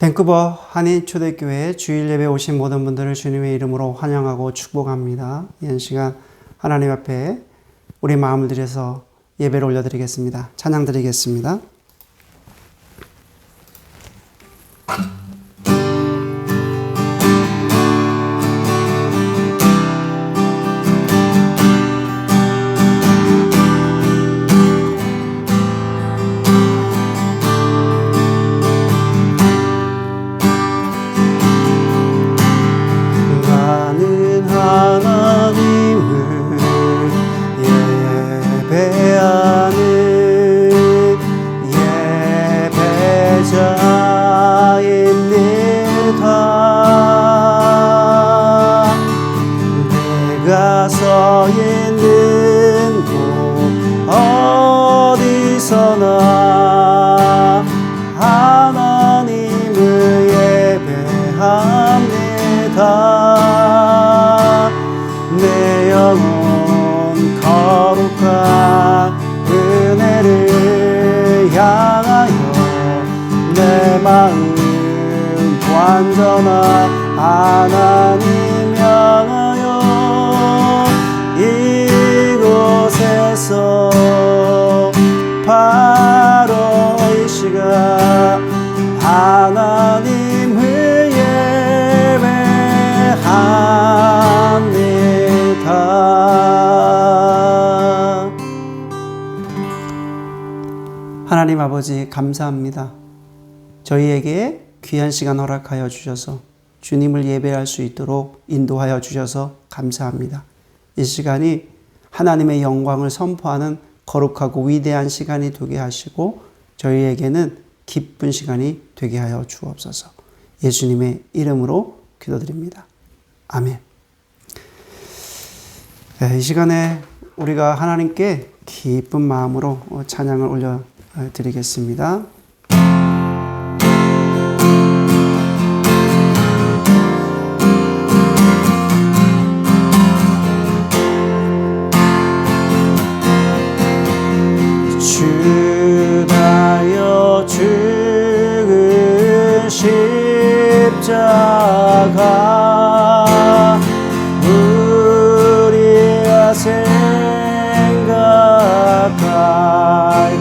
밴쿠버 한인초대교회 주일 예배 오신 모든 분들을 주님의 이름으로 환영하고 축복합니다. 이 시간 하나님 앞에 우리 마음을 들여서 예배를 올려드리겠습니다. 찬양 드리겠습니다. 서 있는 곳 어디서나 하나님을 예배합니다. 내 영혼 거룩한 은혜를 향하여 내 마음 완전한 하나님 향하여 이곳에서 바로 이 시간 하나님을 예배합니다. 하나님 아버지 감사합니다. 저희에게 귀한 시간 허락하여 주셔서 주님을 예배할 수 있도록 인도하여 주셔서 감사합니다. 이 시간이 하나님의 영광을 선포하는 거룩하고 위대한 시간이 되게 하시고 저희에게는 기쁜 시간이 되게 하여 주옵소서. 예수님의 이름으로 기도드립니다. 아멘. 이 시간에 우리가 하나님께 기쁜 마음으로 찬양을 올려드리겠습니다. 주다여 죽은 십자가 우리가 생각할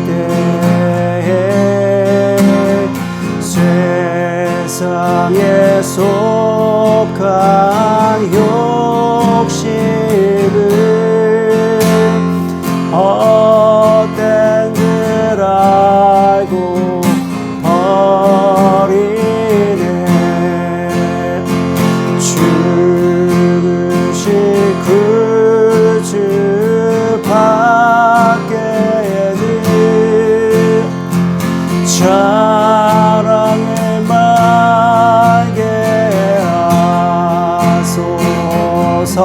때에 세상에 속한 욕심을 헛된 줄 알고 버리네. 죽으신 그 주 밖에는 자랑을 말게 하소서.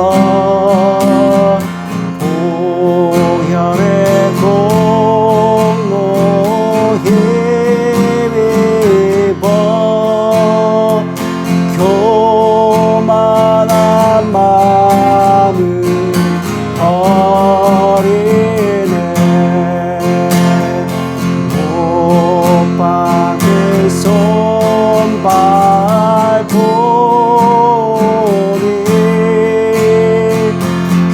보혈의 공로 힘입어 교만한 마음을 버리네. 못 박은 손발 보니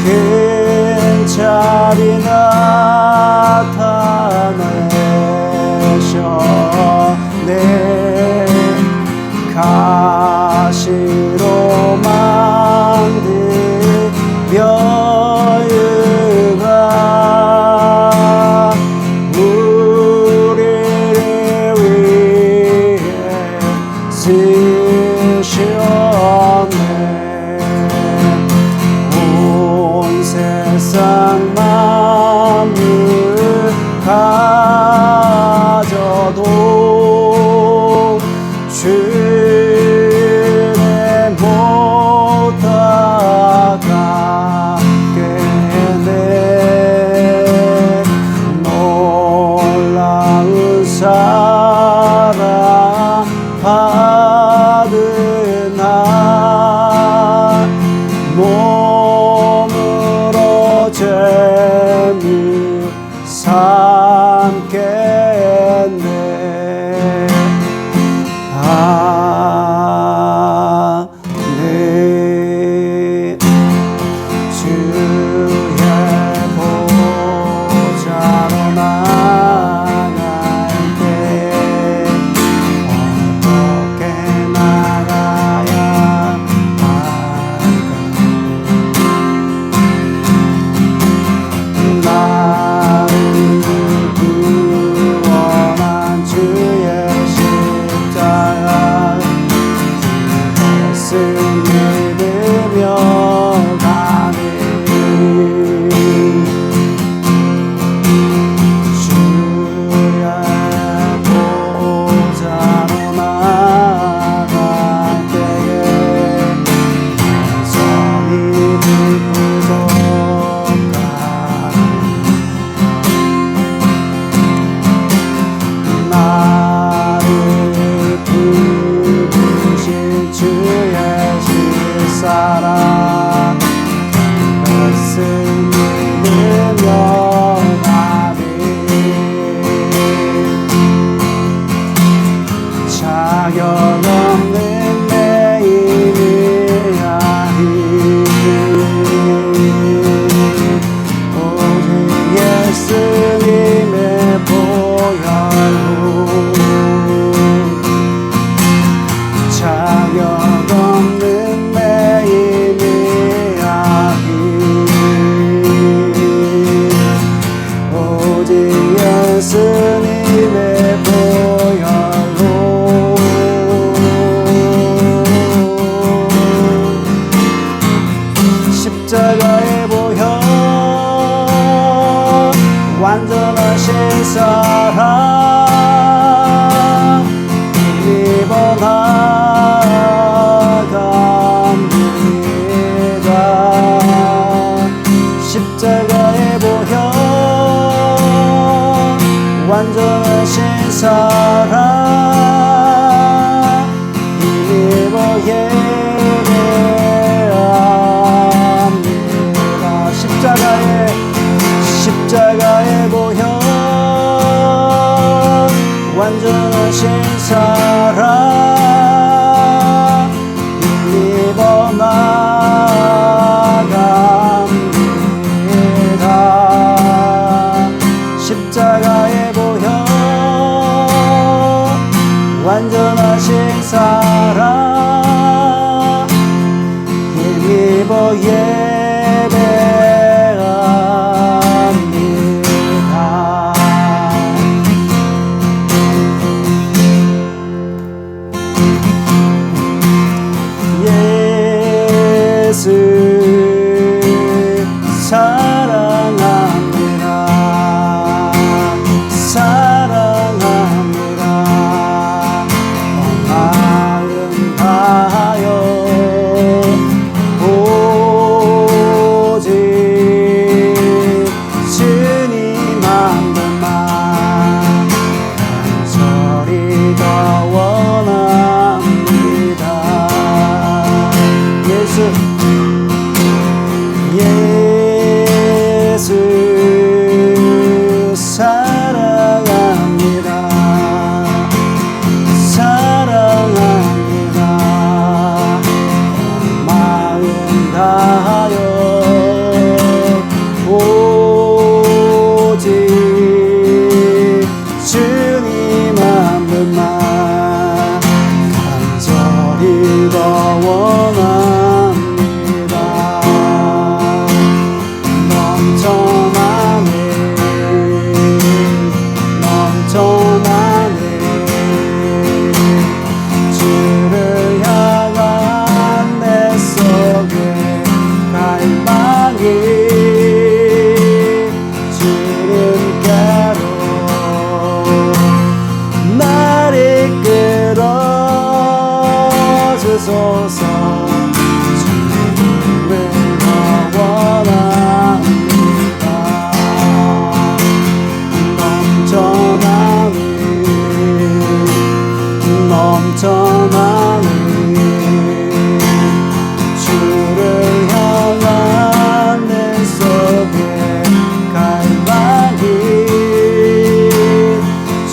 큰 자리 나타내셨네. 가시로 만든 벼유가 우리를 위해 쓰셨네. 온 세상 만물 가져도 주의 못 다가겠네. 놀라운 사랑 받은 나 몸으로 재물 삼겠네. 완전하신 사랑 힘입어 나아갑니다. 십자가의 보혈 완전하신 사랑 힘입어 예배합니다. 십자가의 보혈 완전하신 사랑 힘입어 나아갑니다. 십자가의 보혈 완전하신 사랑 힘입어 예배합니다. 예수 사랑합니다. 사랑합니다. 마음 다하여 오직 주님 한 분만 간절히 더 원합니다. 예수 사랑합니다. 사랑합니다. 마음 다하여 오직 주님 한 분만 간절히 더 원합니다. 넘쳐나네 주를 향한 내 속에 갈망이 주님께로 날 이끌어 주소서. 주님을 더 원합니다. 넘쳐나네 주를 향한 내 속에 갈망이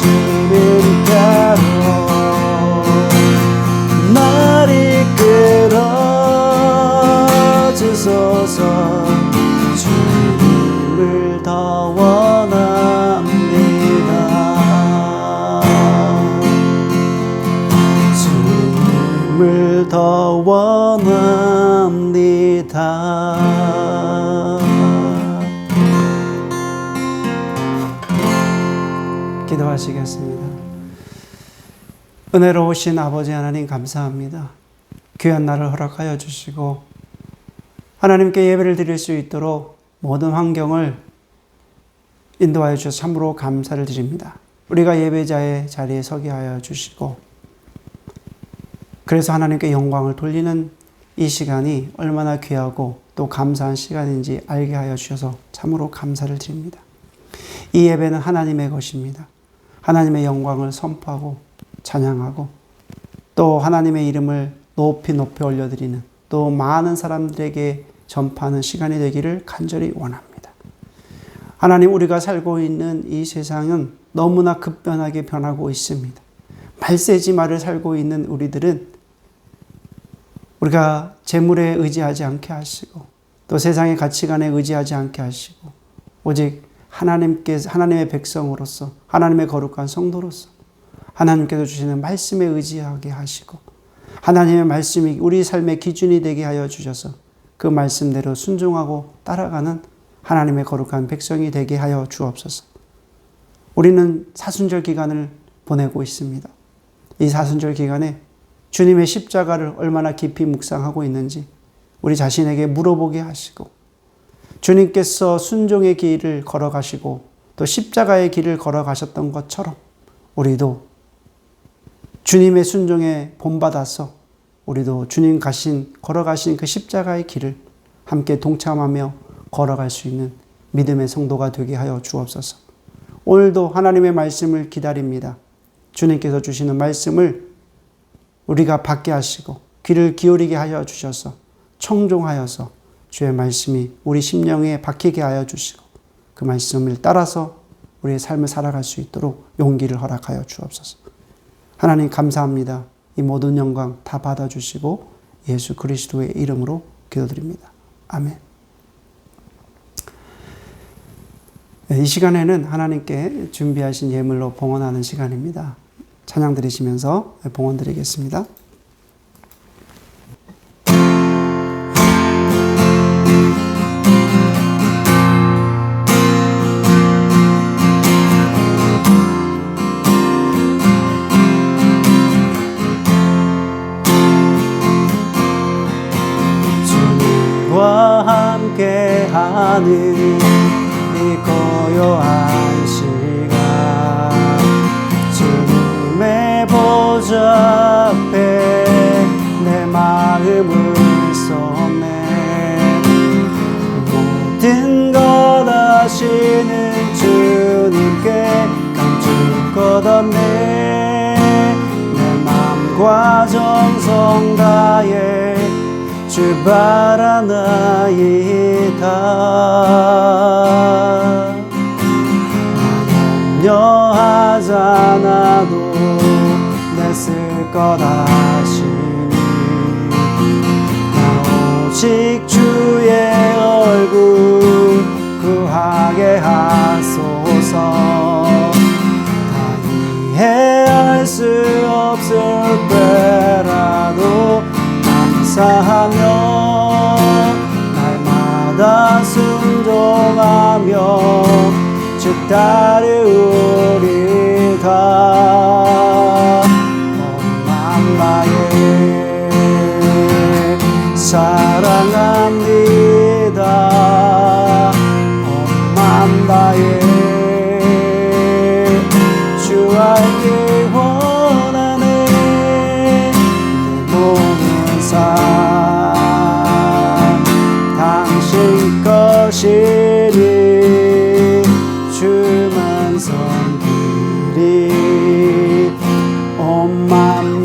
주님께로 날 이끌어 주소서. 주님을 더 원합니다. 주님을 더 원합니다. 기도하시겠습니다. 은혜로우신 아버지 하나님 감사합니다. 귀한 날을 허락하여 주시고 하나님께 예배를 드릴 수 있도록 모든 환경을 인도하여 주셔서 참으로 감사를 드립니다. 우리가 예배자의 자리에 서게 하여 주시고 그래서 하나님께 영광을 돌리는 이 시간이 얼마나 귀하고 또 감사한 시간인지 알게 하여 주셔서 참으로 감사를 드립니다. 이 예배는 하나님의 것입니다. 하나님의 영광을 선포하고 찬양하고 또 하나님의 이름을 높이 올려드리는 또 많은 사람들에게 전파하는 시간이 되기를 간절히 원합니다. 하나님, 우리가 살고 있는 이 세상은 너무나 급변하게 변하고 있습니다. 말세지마를 살고 있는 우리들은 우리가 재물에 의지하지 않게 하시고 또 세상의 가치관에 의지하지 않게 하시고 오직 하나님의 백성으로서 하나님의 거룩한 성도로서 하나님께서 주시는 말씀에 의지하게 하시고 하나님의 말씀이 우리 삶의 기준이 되게 하여 주셔서 그 말씀대로 순종하고 따라가는 하나님의 거룩한 백성이 되게 하여 주옵소서. 우리는 사순절 기간을 보내고 있습니다. 이 사순절 기간에 주님의 십자가를 얼마나 깊이 묵상하고 있는지 우리 자신에게 물어보게 하시고 주님께서 순종의 길을 걸어가시고 또 십자가의 길을 걸어가셨던 것처럼 우리도 주님의 순종에 본받아서 우리도 주님 걸어가신 그 십자가의 길을 함께 동참하며 걸어갈 수 있는 믿음의 성도가 되게 하여 주옵소서. 오늘도 하나님의 말씀을 기다립니다. 주님께서 주시는 말씀을 우리가 받게 하시고 귀를 기울이게 하여 주셔서 청종하여서 주의 말씀이 우리 심령에 박히게 하여 주시고 그 말씀을 따라서 우리의 삶을 살아갈 수 있도록 용기를 허락하여 주옵소서. 하나님 감사합니다. 이 모든 영광 다 받아주시고 예수 그리스도의 이름으로 기도드립니다. 아멘. 이 시간에는 하나님께 준비하신 예물로 봉헌하는 시간입니다. 찬양 드리시면서 봉헌 드리겠습니다. 주님과 함께하는 이 고요한 시간 주님의 보좌 앞에 내 마음을 쏟네 모든 것 아시는 주님께 감출 것 없네 내 맘과 정성 다해 주 바라나이다 염려하잖아도 내 쓸 것 아시니 나 오직 주의 얼굴 구하게 하소서 다 이해할 수 없을 때라도 감사하며 날마다 순종하며 주 따르리다 엄마의 사랑합니다 엄마의 주 알기 원하네 내 몸은 당신 것이니 주만 섬기리 엄마의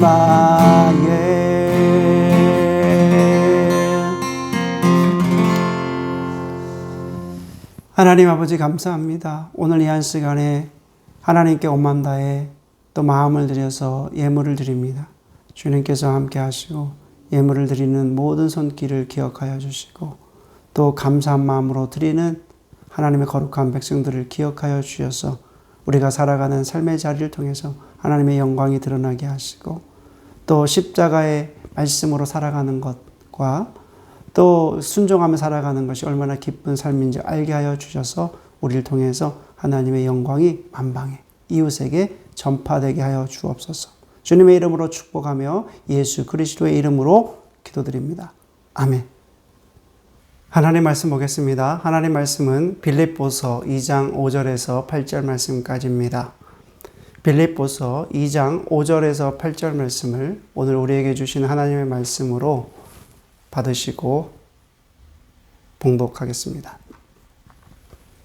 하나님 아버지 감사합니다. 오늘 이 한 시간에 하나님께 온 마음 다해 또 마음을 들여서 예물을 드립니다. 주님께서 함께 하시고 예물을 드리는 모든 손길을 기억하여 주시고 또 감사한 마음으로 드리는 하나님의 거룩한 백성들을 기억하여 주셔서 우리가 살아가는 삶의 자리를 통해서 하나님의 영광이 드러나게 하시고 또 십자가의 말씀으로 살아가는 것과 또 순종하며 살아가는 것이 얼마나 기쁜 삶인지 알게 하여 주셔서 우리를 통해서 하나님의 영광이 만방에 이웃에게 전파되게 하여 주옵소서. 주님의 이름으로 축복하며 예수 그리스도의 이름으로 기도드립니다. 아멘. 하나님 말씀 보겠습니다. 하나님 말씀은 빌립보서 2장 5절에서 8절 말씀까지입니다. 빌립보서 2장 5절에서 8절 말씀을 오늘 우리에게 주신 하나님의 말씀으로 받으시고 봉독하겠습니다.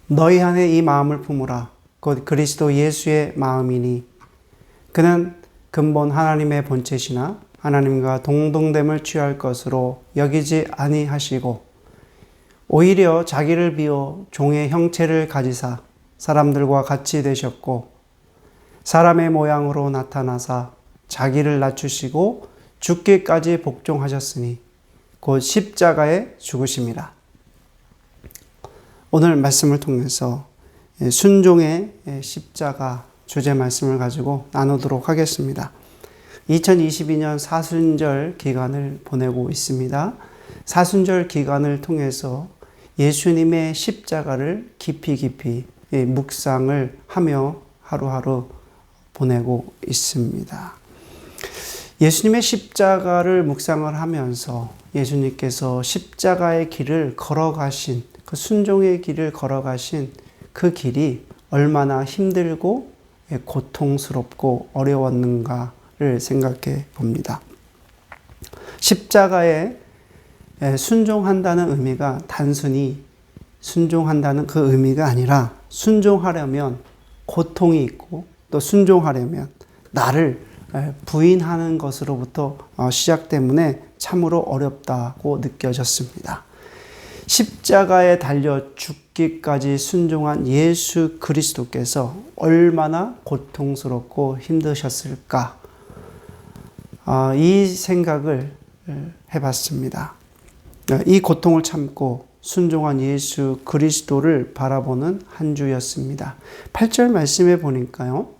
너희 안에 이 마음을 품으라. 곧 그리스도 예수의 마음이니 그는 근본 하나님의 본체시나 하나님과 동등됨을 취할 것으로 여기지 아니하시고 오히려 자기를 비워 종의 형체를 가지사 사람들과 같이 되셨고 사람의 모양으로 나타나사 자기를 낮추시고 죽기까지 복종하셨으니 곧 십자가에 죽으심이라. 오늘 말씀을 통해서 순종의 십자가 주제 말씀을 가지고 나누도록 하겠습니다. 2022년 사순절 기간을 보내고 있습니다. 사순절 기간을 통해서 예수님의 십자가를 깊이 묵상을 하며 하루하루 보내고 있습니다. 예수님의 십자가를 묵상을 하면서 예수님께서 십자가의 길을 걸어가신 그 순종의 길을 걸어가신 그 길이 얼마나 힘들고 고통스럽고 어려웠는가를 생각해 봅니다. 십자가에 순종한다는 의미가 단순히 순종한다는 그 의미가 아니라 순종하려면 고통이 있고 또 순종하려면 나를 부인하는 것으로부터 시작 때문에 참으로 어렵다고 느껴졌습니다. 십자가에 달려 죽기까지 순종한 예수 그리스도께서 얼마나 고통스럽고 힘드셨을까? 이 생각을 해봤습니다. 이 고통을 참고 순종한 예수 그리스도를 바라보는 한 주였습니다. 8절 말씀에 보니까요.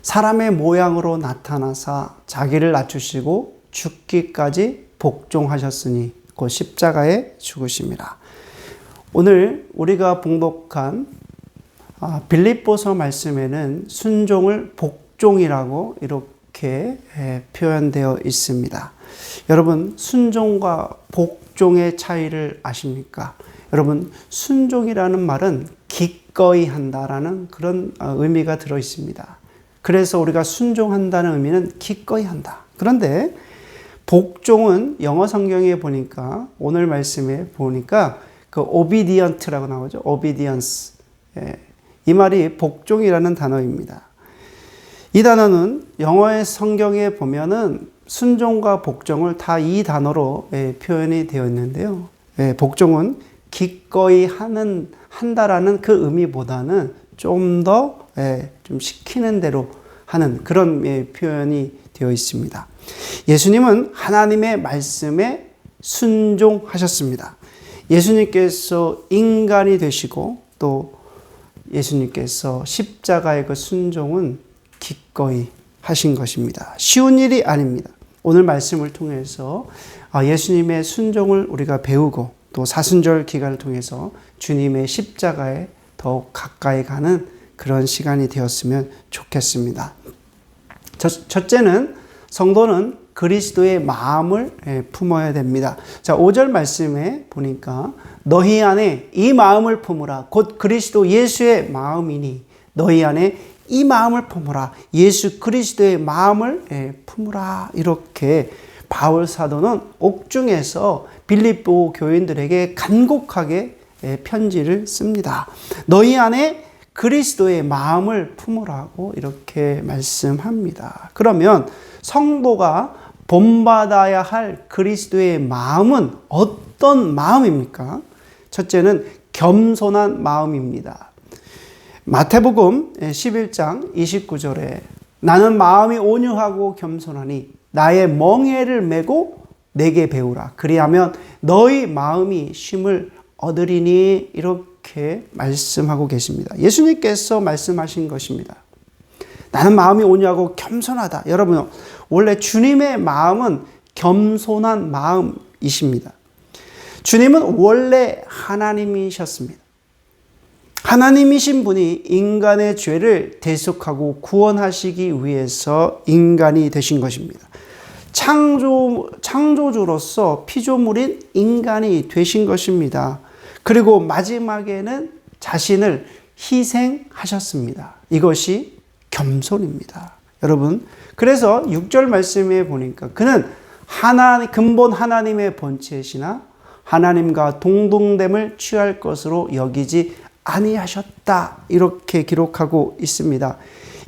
사람의 모양으로 나타나사 자기를 낮추시고 죽기까지 복종하셨으니 곧 십자가에 죽으심이라. 오늘 우리가 봉독한 빌립보서 말씀에는 순종을 복종이라고 이렇게 표현되어 있습니다. 여러분, 순종과 복종의 차이를 아십니까? 여러분, 순종이라는 말은 기꺼이 한다라는 그런 의미가 들어 있습니다. 그래서 우리가 순종한다는 의미는 기꺼이 한다. 그런데 복종은 영어 성경에 보니까 오늘 말씀에 보니까 그 obedient라고 나오죠. obedience. 이 말이 복종이라는 단어입니다. 이 단어는 영어의 성경에 보면은 순종과 복종을 다 이 단어로 표현이 되어 있는데요. 복종은 기꺼이 한다라는 그 의미보다는 좀 더 좀 시키는 대로 하는 그런 표현이 되어 있습니다. 예수님은 하나님의 말씀에 순종하셨습니다. 예수님께서 인간이 되시고 또 예수님께서 십자가의 그 순종은 기꺼이 하신 것입니다. 쉬운 일이 아닙니다. 오늘 말씀을 통해서 예수님의 순종을 우리가 배우고 또 사순절 기간을 통해서 주님의 십자가에 더욱 가까이 가는 그런 시간이 되었으면 좋겠습니다. 첫째는 성도는 그리스도의 마음을 품어야 됩니다. 자, 5절 말씀에 보니까 너희 안에 이 마음을 품으라. 곧 그리스도 예수의 마음이니 너희 안에 이 마음을 품으라. 예수 그리스도의 마음을 품으라. 이렇게 바울 사도는 옥중에서 빌립보 교인들에게 간곡하게 편지를 씁니다. 너희 안에 그리스도의 마음을 품으라고 이렇게 말씀합니다. 그러면 성도가 본받아야 할 그리스도의 마음은 어떤 마음입니까? 첫째는 겸손한 마음입니다. 마태복음 11장 29절에 나는 마음이 온유하고 겸손하니 나의 멍에를 메고 내게 배우라. 그리하면 너희 마음이 쉼을 얻으리니 이렇게 말씀하고 계십니다. 예수님께서 말씀하신 것입니다. 나는 마음이 온유하고 겸손하다. 여러분, 원래 주님의 마음은 겸손한 마음이십니다. 주님은 원래 하나님이셨습니다. 하나님이신 분이 인간의 죄를 대속하고 구원하시기 위해서 인간이 되신 것입니다. 창조주로서 피조물인 인간이 되신 것입니다. 그리고 마지막에는 자신을 희생하셨습니다. 이것이 겸손입니다. 여러분, 그래서 6절 말씀에 보니까 그는 근본 하나님의 본체시나 하나님과 동등됨을 취할 것으로 여기지 아니하셨다. 이렇게 기록하고 있습니다.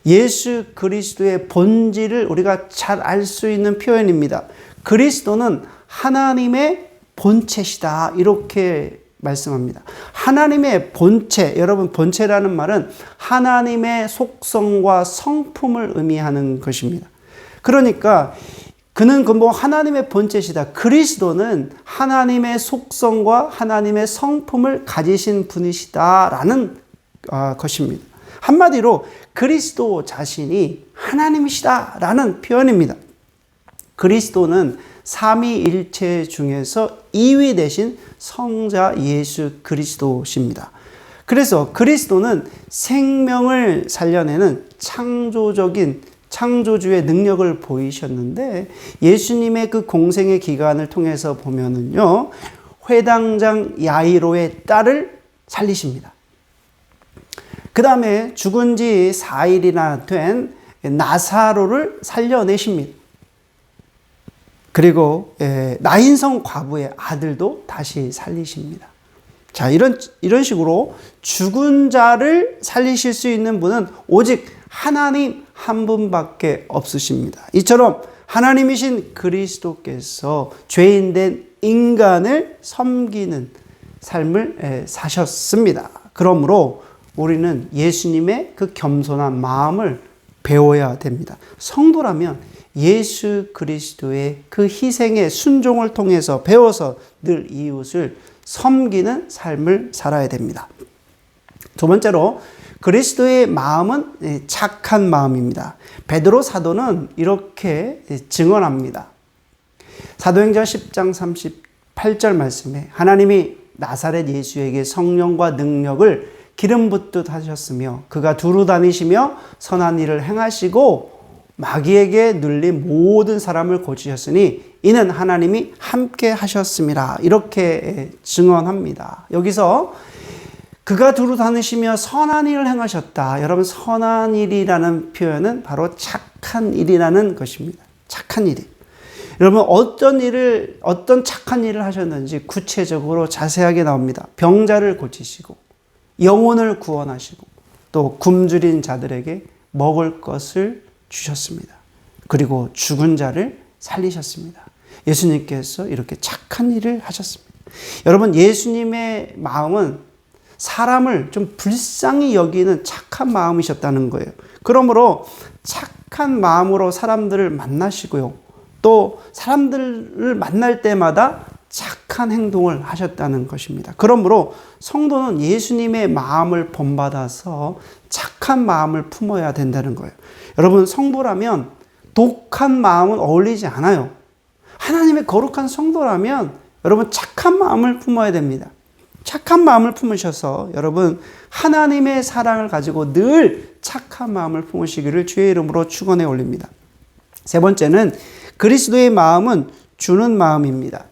예수 그리스도의 본질을 우리가 잘 알 수 있는 표현입니다. 그리스도는 하나님의 본체시다. 이렇게 말씀합니다. 하나님의 본체, 여러분 본체라는 말은 하나님의 속성과 성품을 의미하는 것입니다. 그러니까 그는 근본 하나님의 본체시다. 그리스도는 하나님의 속성과 하나님의 성품을 가지신 분이시다라는 것입니다. 한마디로 그리스도 자신이 하나님이시다라는 표현입니다. 그리스도는 삼위일체 중에서 2위 되신 성자 예수 그리스도십니다. 그래서 그리스도는 생명을 살려내는 창조주의 능력을 보이셨는데 예수님의 그 공생의 기간을 통해서 보면은요, 회당장 야이로의 딸을 살리십니다. 그 다음에 죽은 지 4일이나 된 나사로를 살려내십니다. 그리고 나인성 과부의 아들도 다시 살리십니다. 자, 이런 식으로 죽은 자를 살리실 수 있는 분은 오직 하나님 한 분밖에 없으십니다. 이처럼 하나님이신 그리스도께서 죄인된 인간을 섬기는 삶을 사셨습니다. 그러므로 우리는 예수님의 그 겸손한 마음을 배워야 됩니다. 성도라면 예수 그리스도의 그 희생의 순종을 통해서 배워서 늘 이웃을 섬기는 삶을 살아야 됩니다. 두 번째로 그리스도의 마음은 착한 마음입니다. 베드로 사도는 이렇게 증언합니다. 사도행전 10장 38절 말씀에 하나님이 나사렛 예수에게 성령과 능력을 기름 붓듯 하셨으며 그가 두루 다니시며 선한 일을 행하시고 마귀에게 눌린 모든 사람을 고치셨으니 이는 하나님이 함께 하셨음이라. 이렇게 증언합니다. 여기서 그가 두루 다니시며 선한 일을 행하셨다. 여러분, 선한 일이라는 표현은 바로 착한 일이라는 것입니다. 착한 일이. 여러분, 어떤 착한 일을 하셨는지 구체적으로 자세하게 나옵니다. 병자를 고치시고 영혼을 구원하시고 또 굶주린 자들에게 먹을 것을 주셨습니다. 그리고 죽은 자를 살리셨습니다. 예수님께서 이렇게 착한 일을 하셨습니다. 여러분, 예수님의 마음은 사람을 좀 불쌍히 여기는 착한 마음이셨다는 거예요. 그러므로 착한 마음으로 사람들을 만나시고요. 또 사람들을 만날 때마다 착한 행동을 하셨다는 것입니다. 그러므로 성도는 예수님의 마음을 본받아서 착한 마음을 품어야 된다는 거예요. 여러분, 성도라면 독한 마음은 어울리지 않아요. 하나님의 거룩한 성도라면 여러분 착한 마음을 품어야 됩니다. 착한 마음을 품으셔서 여러분 하나님의 사랑을 가지고 늘 착한 마음을 품으시기를 주의 이름으로 축원해 올립니다. 세 번째는 그리스도의 마음은 주는 마음입니다.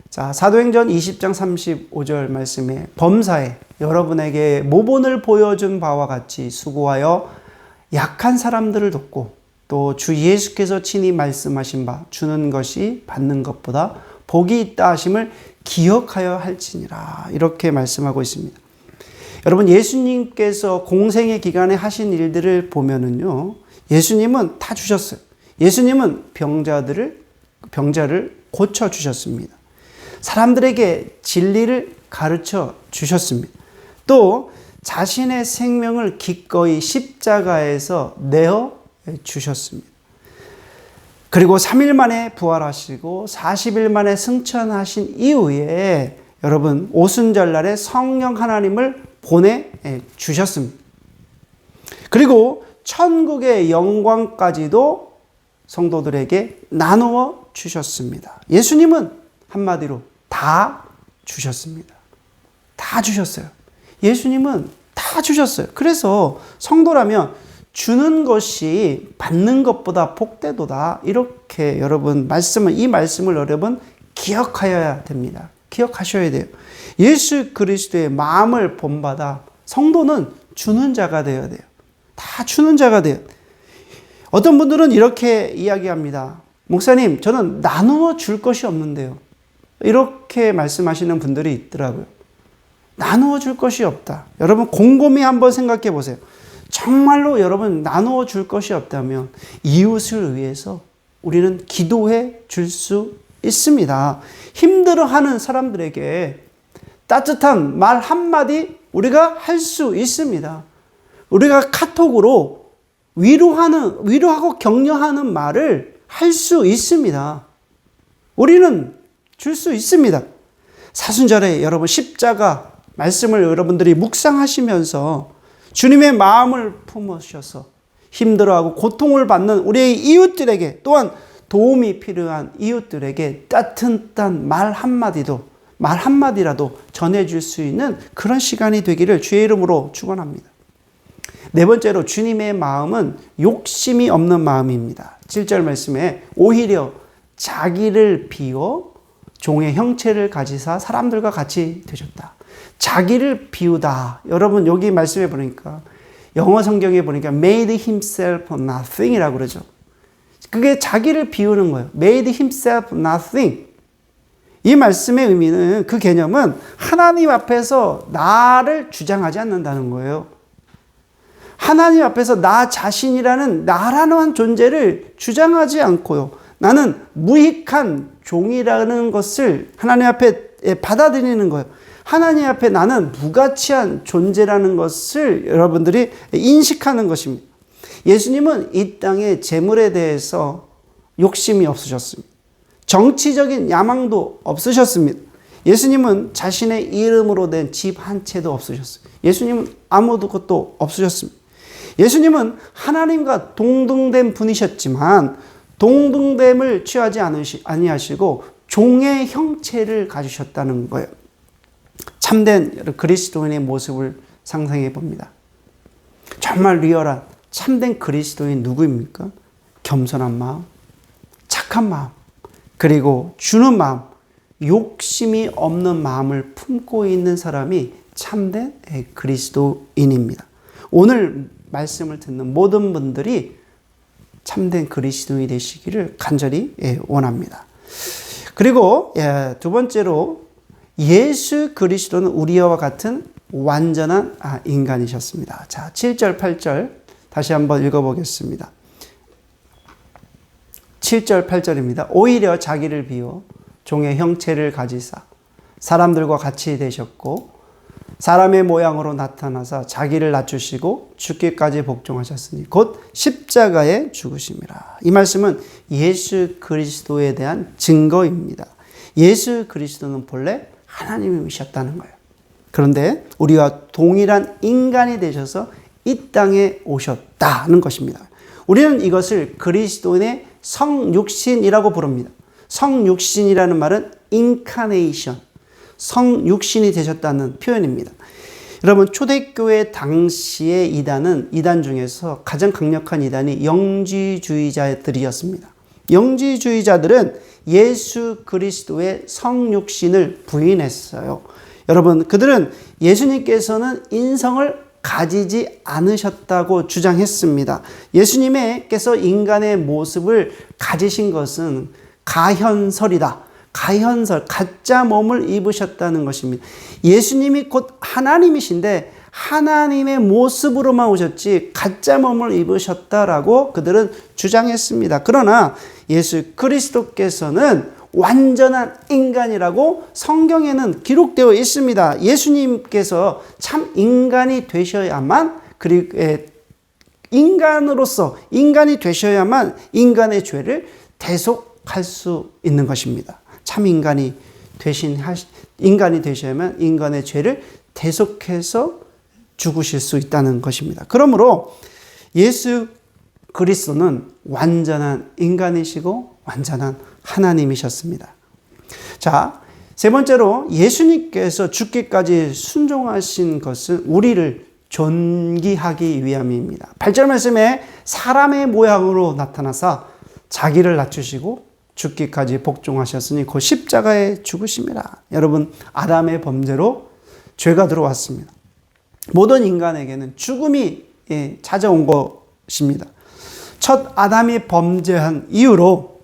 자, 사도행전 20장 35절 말씀에 범사에 여러분에게 모본을 보여준 바와 같이 수고하여 약한 사람들을 돕고 또 주 예수께서 친히 말씀하신 바 주는 것이 받는 것보다 복이 있다 하심을 기억하여 할지니라. 이렇게 말씀하고 있습니다. 여러분, 예수님께서 공생의 기간에 하신 일들을 보면은요, 예수님은 다 주셨어요. 예수님은 병자를 고쳐 주셨습니다. 사람들에게 진리를 가르쳐 주셨습니다. 또 자신의 생명을 기꺼이 십자가에서 내어 주셨습니다. 그리고 3일 만에 부활하시고 40일 만에 승천하신 이후에 여러분 오순절날에 성령 하나님을 보내 주셨습니다. 그리고 천국의 영광까지도 성도들에게 나누어 주셨습니다. 예수님은 한마디로 다 주셨습니다. 다 주셨어요. 예수님은 다 주셨어요. 그래서 성도라면 주는 것이 받는 것보다 복되도다. 이렇게 여러분 이 말씀을 여러분 기억하여야 됩니다. 기억하셔야 돼요. 예수 그리스도의 마음을 본받아 성도는 주는 자가 되어야 돼요. 다 주는 자가 돼요. 어떤 분들은 이렇게 이야기합니다. 목사님, 저는 나누어 줄 것이 없는데요. 이렇게 말씀하시는 분들이 있더라고요. 나누어 줄 것이 없다. 여러분 곰곰이 한번 생각해 보세요. 정말로 여러분 나누어 줄 것이 없다면 이웃을 위해서 우리는 기도해 줄 수 있습니다. 힘들어하는 사람들에게 따뜻한 말 한마디 우리가 할 수 있습니다. 우리가 카톡으로 위로하고 격려하는 말을 할 수 있습니다. 우리는 줄 수 있습니다. 사순절에 여러분 십자가 말씀을 여러분들이 묵상하시면서 주님의 마음을 품으셔서 힘들어하고 고통을 받는 우리의 이웃들에게 또한 도움이 필요한 이웃들에게 따뜻한 말 한마디라도 전해줄 수 있는 그런 시간이 되기를 주의 이름으로 축원합니다. 네 번째로 주님의 마음은 욕심이 없는 마음입니다. 7절 말씀에 오히려 자기를 비워 종의 형체를 가지사 사람들과 같이 되셨다. 자기를 비우다. 여러분 여기 말씀해 보니까 영어 성경에 보니까 made himself nothing이라고 그러죠. 그게 자기를 비우는 거예요. made himself nothing. 이 말씀의 의미는, 그 개념은 하나님 앞에서 나를 주장하지 않는다는 거예요. 하나님 앞에서 나 자신이라는 나라는 존재를 주장하지 않고요. 나는 무익한 종이라는 것을 하나님 앞에 받아들이는 거예요. 하나님 앞에 나는 무가치한 존재라는 것을 여러분들이 인식하는 것입니다. 예수님은 이 땅의 재물에 대해서 욕심이 없으셨습니다. 정치적인 야망도 없으셨습니다. 예수님은 자신의 이름으로 된 집 한 채도 없으셨어요. 예수님은 아무것도 없으셨습니다. 예수님은 하나님과 동등된 분이셨지만 동등됨을 취하지 아니하시고 종의 형체를 가지셨다는 거예요. 참된 그리스도인의 모습을 상상해 봅니다. 정말 리얼한 참된 그리스도인 누구입니까? 겸손한 마음, 착한 마음, 그리고 주는 마음, 욕심이 없는 마음을 품고 있는 사람이 참된 그리스도인입니다. 오늘 말씀을 듣는 모든 분들이 참된 그리스도인이 되시기를 간절히 원합니다. 그리고 두 번째로 예수 그리스도는 우리와 같은 완전한 인간이셨습니다. 자, 7절, 8절 다시 한번 읽어보겠습니다. 7절, 8절입니다. 오히려 자기를 비워 종의 형체를 가지사 사람들과 같이 되셨고 사람의 모양으로 나타나사 자기를 낮추시고 죽기까지 복종하셨으니 곧 십자가에 죽으심이라. 이 말씀은 예수 그리스도에 대한 증거입니다. 예수 그리스도는 본래 하나님이셨다는 거예요. 그런데 우리와 동일한 인간이 되셔서 이 땅에 오셨다는 것입니다. 우리는 이것을 그리스도인의 성육신이라고 부릅니다. 성육신이라는 말은 incarnation, 성육신이 되셨다는 표현입니다. 여러분, 초대교회 당시의 이단 중에서 가장 강력한 이단이 영지주의자들이었습니다. 영지주의자들은 예수 그리스도의 성육신을 부인했어요. 여러분, 그들은 예수님께서는 인성을 가지지 않으셨다고 주장했습니다. 예수님께서 인간의 모습을 가지신 것은 가현설이다. 가현설, 가짜 몸을 입으셨다는 것입니다. 예수님이 곧 하나님이신데 하나님의 모습으로만 오셨지 가짜 몸을 입으셨다라고 그들은 주장했습니다. 그러나 예수 그리스도께서는 완전한 인간이라고 성경에는 기록되어 있습니다. 예수님께서 참 인간이 되셔야만, 그리고 인간으로서 인간이 되셔야만 인간의 죄를 대속할 수 있는 것입니다. 참 인간이 되셔야만 인간의 죄를 대속해서 죽으실 수 있다는 것입니다. 그러므로 예수 그리스도는 완전한 인간이시고 완전한 하나님이셨습니다. 자, 세 번째로 예수님께서 죽기까지 순종하신 것은 우리를 존귀하기 위함입니다. 8절 말씀에 사람의 모양으로 나타나사 자기를 낮추시고 죽기까지 복종하셨으니 곧 십자가에 죽으심이라. 여러분, 아담의 범죄로 죄가 들어왔습니다. 모든 인간에게는 죽음이 찾아온 것입니다. 첫 아담이 범죄한 이후로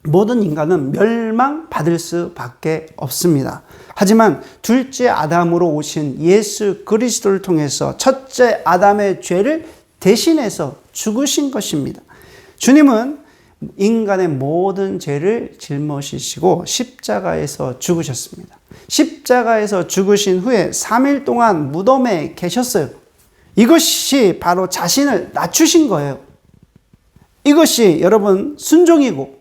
모든 인간은 멸망받을 수밖에 없습니다. 하지만 둘째 아담으로 오신 예수 그리스도를 통해서 첫째 아담의 죄를 대신해서 죽으신 것입니다. 주님은 인간의 모든 죄를 짊어지시고 십자가에서 죽으셨습니다. 십자가에서 죽으신 후에 3일 동안 무덤에 계셨어요. 이것이 바로 자신을 낮추신 거예요. 이것이 여러분 순종이고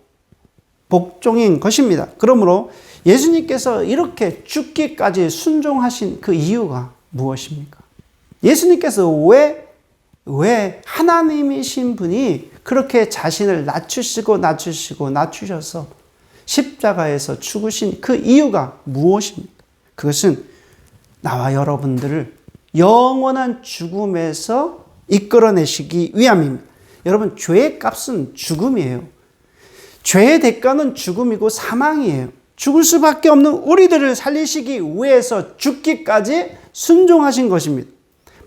복종인 것입니다. 그러므로 예수님께서 이렇게 죽기까지 순종하신 그 이유가 무엇입니까? 예수님께서 왜 하나님이신 분이 그렇게 자신을 낮추셔서 십자가에서 죽으신 그 이유가 무엇입니까? 그것은 나와 여러분들을 영원한 죽음에서 이끌어내시기 위함입니다. 여러분, 죄의 값은 죽음이에요. 죄의 대가는 죽음이고 사망이에요. 죽을 수밖에 없는 우리들을 살리시기 위해서 죽기까지 순종하신 것입니다.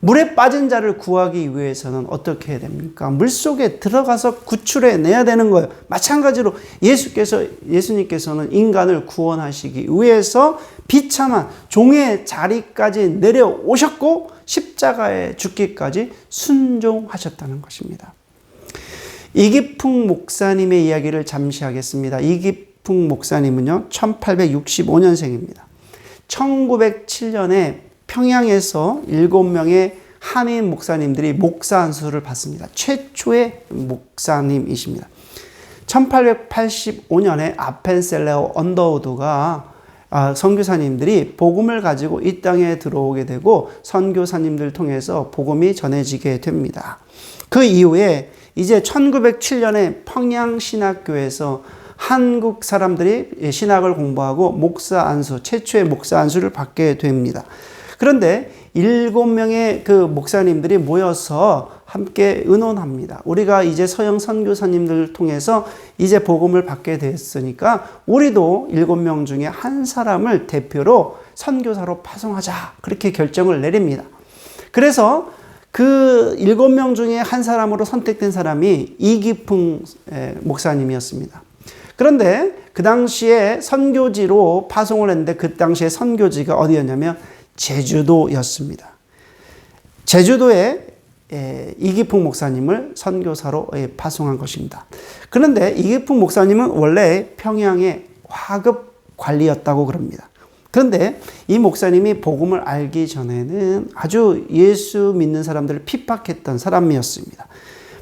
물에 빠진 자를 구하기 위해서는 어떻게 해야 됩니까? 물속에 들어가서 구출해 내야 되는 거예요. 마찬가지로 예수님께서는 인간을 구원하시기 위해서 비참한 종의 자리까지 내려오셨고 십자가에 죽기까지 순종하셨다는 것입니다. 이기풍 목사님의 이야기를 잠시 하겠습니다. 이기풍 목사님은요, 1865년생입니다. 1907년에 평양에서 7명의 한인 목사님들이 목사 안수를 받습니다. 최초의 목사님이십니다. 1885년에 아펜셀레오 언더우드가 선교사님들이 복음을 가지고 이 땅에 들어오게 되고 선교사님들 통해서 복음이 전해지게 됩니다. 그 이후에 이제 1907년에 평양신학교에서 한국 사람들이 신학을 공부하고 목사 안수, 최초의 목사 안수를 받게 됩니다. 그런데 7명의 그 목사님들이 모여서 함께 의논합니다. 우리가 이제 서양 선교사님들을 통해서 이제 복음을 받게 됐으니까 우리도 7명 중에 한 사람을 대표로 선교사로 파송하자. 그렇게 결정을 내립니다. 그래서 그 7명 중에 한 사람으로 선택된 사람이 이기풍 목사님이었습니다. 그런데 그 당시에 선교지로 파송을 했는데 그 당시에 선교지가 어디였냐면 제주도였습니다. 제주도에 이기풍 목사님을 선교사로 파송한 것입니다. 그런데 이기풍 목사님은 원래 평양의 화급 관리였다고 그럽니다. 그런데 이 목사님이 복음을 알기 전에는 아주 예수 믿는 사람들을 핍박했던 사람이었습니다.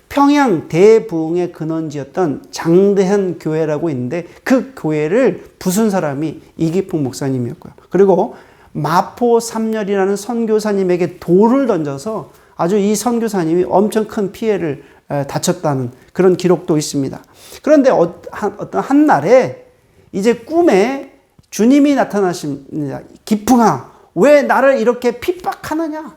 평양 대부흥의 근원지였던 장대현 교회라고 있는데 그 교회를 부순 사람이 이기풍 목사님이었고요. 그리고 마포 삼열이라는 선교사님에게 돌을 던져서 아주 이 선교사님이 엄청 큰 피해를 다쳤다는 그런 기록도 있습니다. 그런데 어떤 한 날에 이제 꿈에 주님이 나타나십니다. 기풍아, 왜 나를 이렇게 핍박하느냐?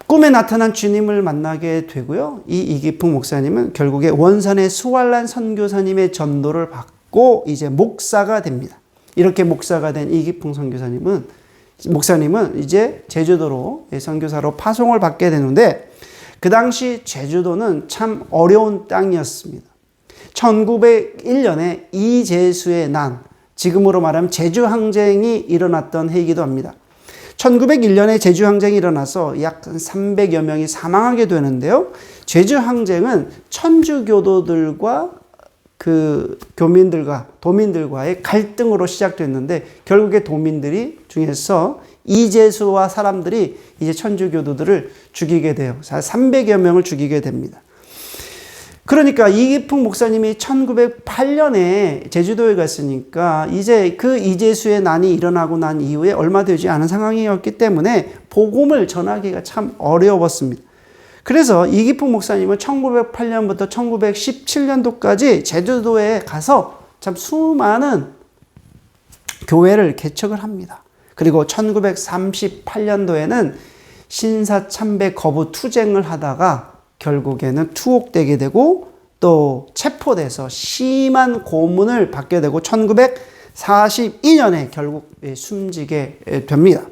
꿈에 나타난 주님을 만나게 되고요. 이 이기풍 목사님은 결국에 원산의 수왈란 선교사님의 전도를 받고 이제 목사가 됩니다. 이렇게 목사가 된 이기풍 목사님은 이제 제주도로 선교사로 파송을 받게 되는데 그 당시 제주도는 참 어려운 땅이었습니다. 1901년에 이재수의 난, 지금으로 말하면 제주항쟁이 일어났던 해이기도 합니다. 1901년에 제주항쟁이 일어나서 약 300여 명이 사망하게 되는데요. 제주항쟁은 천주교도들과 그 도민들과의 갈등으로 시작됐는데 결국에 도민들이 중에서 이재수와 사람들이 이제 천주교도들을 죽이게 돼요. 300여 명을 죽이게 됩니다. 그러니까 이기풍 목사님이 1908년에 제주도에 갔으니까 이제 그 이재수의 난이 일어나고 난 이후에 얼마 되지 않은 상황이었기 때문에 복음을 전하기가 참 어려웠습니다. 그래서 이기풍 목사님은 1908년부터 1917년도까지 제주도에 가서 참 수많은 교회를 개척을 합니다. 그리고 1938년도에는 신사참배 거부 투쟁을 하다가 결국에는 투옥되게 되고 또 체포돼서 심한 고문을 받게 되고 1942년에 결국 숨지게 됩니다.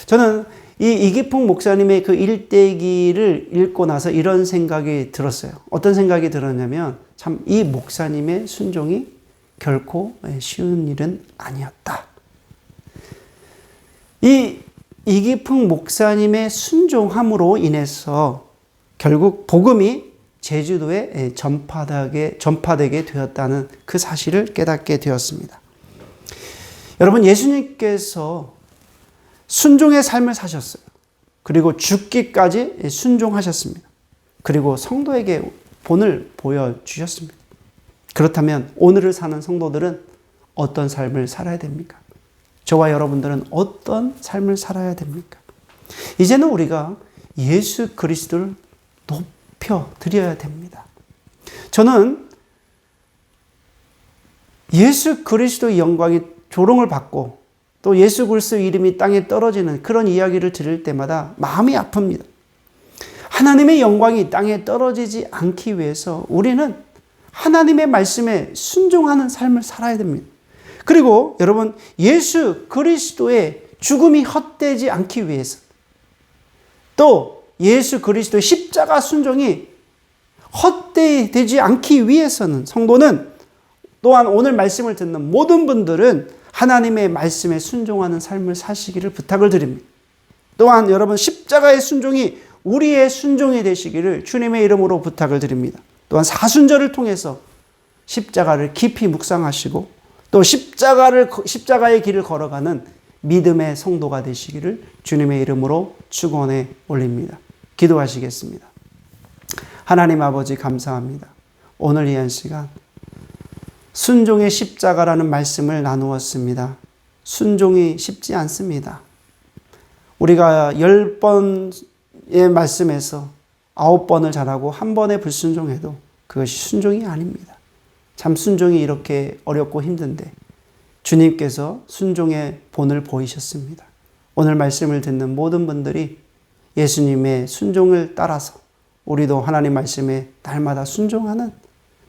저는 이 이기풍 목사님의 그 일대기를 읽고 나서 이런 생각이 들었어요. 어떤 생각이 들었냐면 참 이 목사님의 순종이 결코 쉬운 일은 아니었다. 이 이기풍 목사님의 순종함으로 인해서 결국 복음이 제주도에 전파되게 되었다는 그 사실을 깨닫게 되었습니다. 여러분, 예수님께서 순종의 삶을 사셨어요. 그리고 죽기까지 순종하셨습니다. 그리고 성도에게 본을 보여주셨습니다. 그렇다면 오늘을 사는 성도들은 어떤 삶을 살아야 됩니까? 저와 여러분들은 어떤 삶을 살아야 됩니까? 이제는 우리가 예수 그리스도를 높여드려야 됩니다. 저는 예수 그리스도의 영광이 조롱을 받고 또 예수 그리스도 이름이 땅에 떨어지는 그런 이야기를 들을 때마다 마음이 아픕니다. 하나님의 영광이 땅에 떨어지지 않기 위해서 우리는 하나님의 말씀에 순종하는 삶을 살아야 됩니다. 그리고 여러분, 예수 그리스도의 죽음이 헛되지 않기 위해서 또 예수 그리스도의 십자가 순종이 헛되이 되지 않기 위해서는 성도는 또한 오늘 말씀을 듣는 모든 분들은 하나님의 말씀에 순종하는 삶을 사시기를 부탁을 드립니다. 또한 여러분 십자가의 순종이 우리의 순종이 되시기를 주님의 이름으로 부탁을 드립니다. 또한 사순절을 통해서 십자가를 깊이 묵상하시고 또 십자가의 길을 걸어가는 믿음의 성도가 되시기를 주님의 이름으로 축원해 올립니다. 기도하시겠습니다. 하나님 아버지 감사합니다. 오늘 이 한 시간 순종의 십자가라는 말씀을 나누었습니다. 순종이 쉽지 않습니다. 우리가 10번의 말씀에서 9번을 잘하고 한 번에 불순종해도 그것이 순종이 아닙니다. 참 순종이 이렇게 어렵고 힘든데 주님께서 순종의 본을 보이셨습니다. 오늘 말씀을 듣는 모든 분들이 예수님의 순종을 따라서 우리도 하나님 말씀에 날마다 순종하는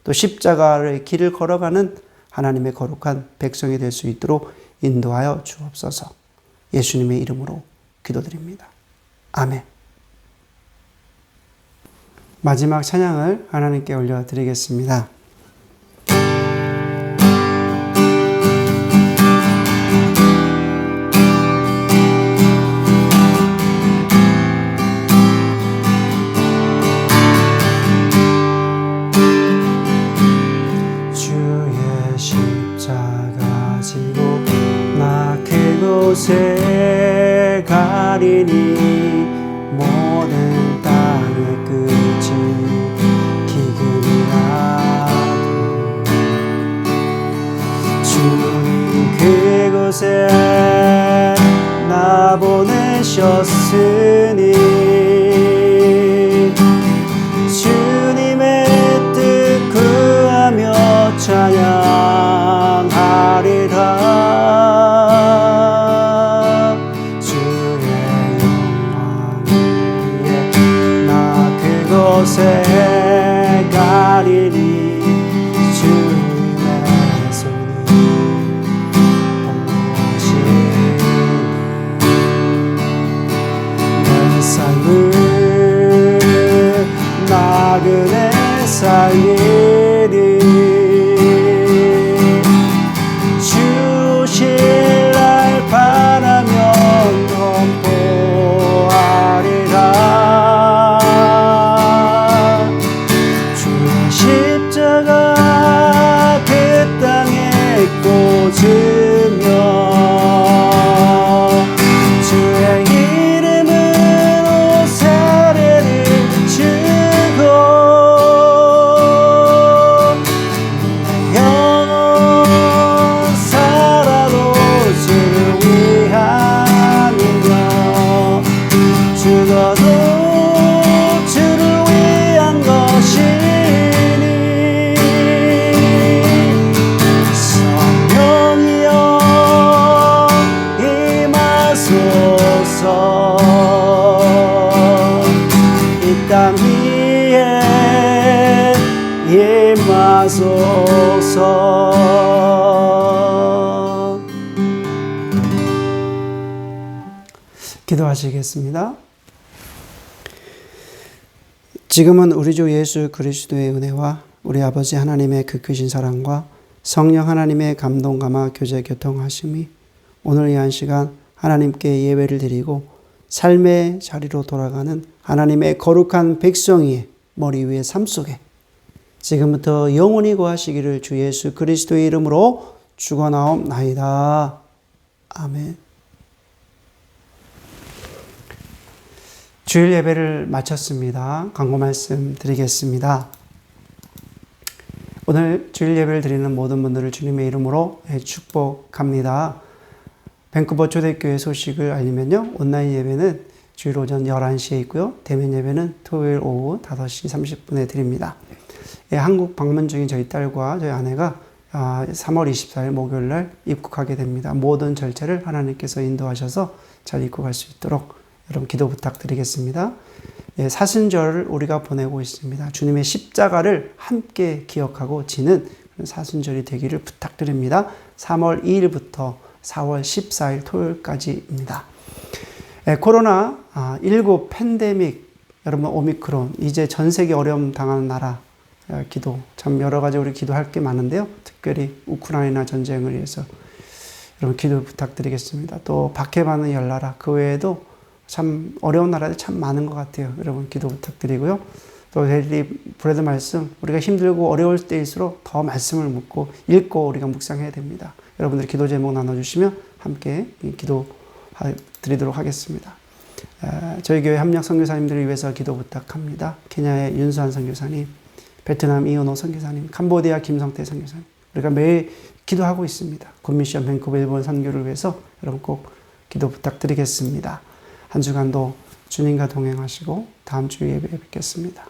또 십자가의 길을 걸어가는 하나님의 거룩한 백성이 될 수 있도록 인도하여 주옵소서. 예수님의 이름으로 기도드립니다. 아멘. 마지막 찬양을 하나님께 올려드리겠습니다. 그곳에 가리니 모든 땅의 끝이 기근이라도 주님 그곳에 나 보내셨으니 주님의 뜻 구하며 찬양하리라. 그곳에 가리니 주님의 손이 보시니 내 삶을 나그네 살리리 주실 날 바라면 선포하리라. 십자가 그 땅에 꽂으며 주의 이름으로 세례를 주고 내 영혼 살아도 주를 위함이며 죽어도 주를 위한 것이 땅 위에 임하소서. 기도하시겠습니다. 지금은 우리 주 예수 그리스도의 은혜와 우리 아버지 하나님의 그 크신 사랑과 성령 하나님의 감동 감화 교제 교통하심이 오늘 이 한 시간 하나님께 예배를 드리고 삶의 자리로 돌아가는 하나님의 거룩한 백성의 머리 위의 삶 속에 지금부터 영원히 거하시기를 주 예수 그리스도의 이름으로 축원하옵나이다. 아멘. 주일 예배를 마쳤습니다. 광고 말씀 드리겠습니다. 오늘 주일 예배를 드리는 모든 분들을 주님의 이름으로 축복합니다. 밴쿠버 초대교회 소식을 알리면요. 온라인 예배는 주일 오전 11시에 있고요. 대면 예배는 토요일 오후 5시 30분에 드립니다. 한국 방문 중인 저희 딸과 저희 아내가 3월 24일 목요일 날 입국하게 됩니다. 모든 절차를 하나님께서 인도하셔서 잘 입국할 수 있도록 여러분 기도 부탁드리겠습니다. 사순절을 우리가 보내고 있습니다. 주님의 십자가를 함께 기억하고 지는 사순절이 되기를 부탁드립니다. 3월 2일부터 4월 14일 토요일까지입니다. 코로나19 팬데믹, 여러분 오미크론, 이제 전 세계 어려움 당하는 나라 기도, 참 여러 가지 우리 기도할 게 많은데요. 특별히 우크라이나 전쟁을 위해서 여러분 기도 부탁드리겠습니다. 또 박해받는 열나라, 그 외에도 참 어려운 나라들 참 많은 것 같아요. 여러분 기도 부탁드리고요. 또 데일리 브레드 말씀, 우리가 힘들고 어려울 때일수록 더 말씀을 묻고 읽고 우리가 묵상해야 됩니다. 여러분들이 기도 제목 나눠주시면 함께 기도 드리도록 하겠습니다. 저희 교회 합력 선교사님들을 위해서 기도 부탁합니다. 케냐의 윤수한 선교사님, 베트남 이은호 선교사님, 캄보디아 김성태 선교사님, 우리가 매일 기도하고 있습니다. 굿미션 밴쿠버 일본 선교를 위해서 여러분 꼭 기도 부탁드리겠습니다. 한 주간도 주님과 동행하시고 다음 주 예배에 뵙겠습니다.